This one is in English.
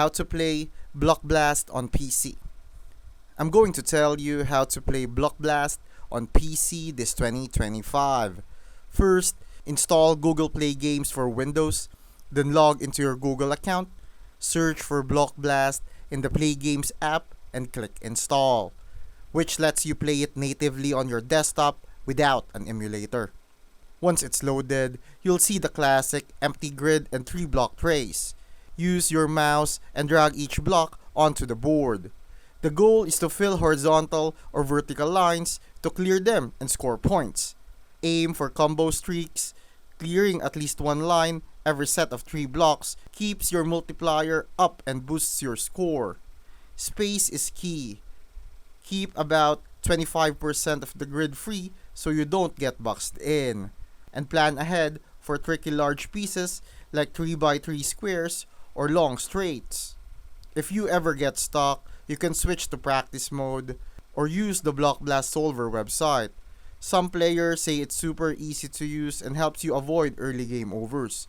how to play Block Blast on PC. I'm going to tell you how to play Block Blast on PC this 2025. First, install Google Play Games for Windows, then log into your Google account, search for Block Blast in the Play Games app, and click Install, which lets you play it natively on your desktop without an emulator. Once it's loaded, you'll see the classic empty grid and 3-block trays. Use your mouse and drag each block onto the board. The goal is to fill horizontal or vertical lines to clear them and score points. Aim for combo streaks. Clearing at least one line every set of 3 blocks keeps your multiplier up and boosts your score. Space is key. Keep about 25% of the grid free so you don't get boxed in. And plan ahead for tricky large pieces like 3x3 squares or long straights. If you ever get stuck, you can switch to practice mode or use the Block Blast Solver website. Some players say it's super easy to use and helps you avoid early game overs.